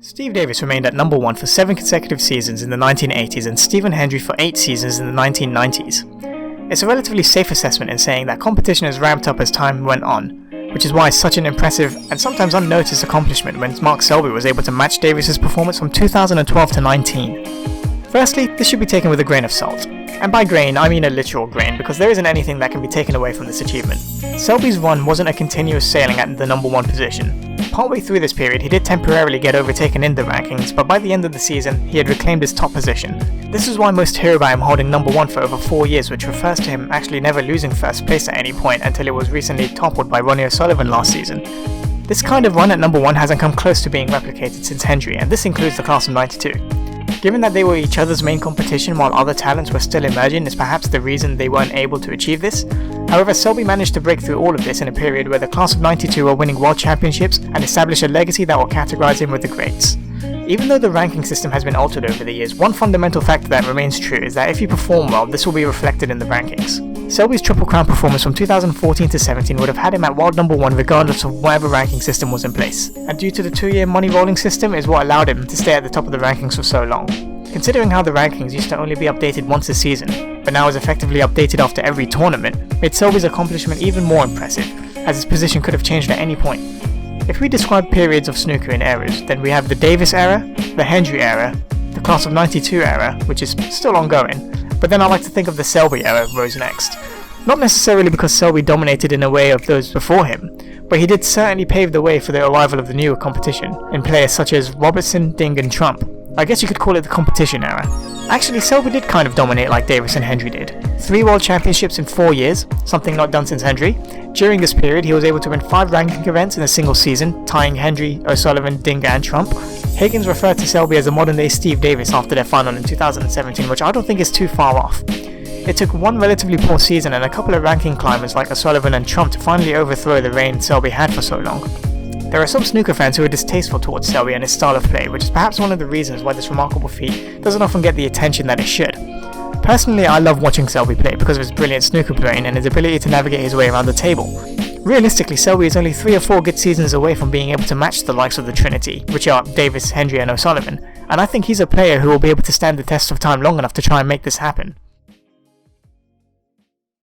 Steve Davis remained at number 1 for 7 consecutive seasons in the 1980s and Stephen Hendry for 8 seasons in the 1990s. It's a relatively safe assessment in saying that competition has ramped up as time went on, which is why it's such an impressive and sometimes unnoticed accomplishment when Mark Selby was able to match Davis's performance from 2012 to 19. Firstly, this should be taken with a grain of salt. And by grain, I mean a literal grain, because there isn't anything that can be taken away from this achievement. Selby's run wasn't a continuous sailing at the number 1 position. Partway through this period, he did temporarily get overtaken in the rankings, but by the end of the season, he had reclaimed his top position. This is why most hear about him holding number 1 for over 4 years, which refers to him actually never losing first place at any point until it was recently toppled by Ronnie O'Sullivan last season. This kind of run at number 1 hasn't come close to being replicated since Hendry, and this includes the class of 92. Given that they were each other's main competition while other talents were still emerging is perhaps the reason they weren't able to achieve this. However, Selby managed to break through all of this in a period where the class of 92 were winning world championships and establish a legacy that will categorize him with the greats. Even though the ranking system has been altered over the years, one fundamental factor that remains true is that if you perform well, this will be reflected in the rankings. Selby's Triple Crown performance from 2014 to 17 would have had him at world number 1 regardless of whatever ranking system was in place, and due to the 2-year money rolling system is what allowed him to stay at the top of the rankings for so long. Considering how the rankings used to only be updated once a season, but now is effectively updated after every tournament, made Selby's accomplishment even more impressive, as his position could have changed at any point. If we describe periods of snooker in eras, then we have the Davis era, the Hendry era, the class of 92 era, which is still ongoing, but then I like to think of the Selby era rose next. Not necessarily because Selby dominated in a way of those before him, but he did certainly pave the way for the arrival of the newer competition, in players such as Robertson, Ding and Trump. I guess you could call it the competition era. Actually, Selby did kind of dominate like Davis and Hendry did. 3 world championships in 4 years, something not done since Hendry. During this period, he was able to win 5 ranking events in a single season, tying Hendry, O'Sullivan, Ding and Trump. Higgins referred to Selby as a modern-day Steve Davis after their final in 2017, which I don't think is too far off. It took one relatively poor season and a couple of ranking climbers like O'Sullivan and Trump to finally overthrow the reign Selby had for so long. There are some snooker fans who are distasteful towards Selby and his style of play, which is perhaps one of the reasons why this remarkable feat doesn't often get the attention that it should. Personally, I love watching Selby play because of his brilliant snooker playing and his ability to navigate his way around the table. Realistically, Selby is only 3 or 4 good seasons away from being able to match the likes of the Trinity, which are Davis, Hendry and O'Sullivan, and I think he's a player who will be able to stand the test of time long enough to try and make this happen.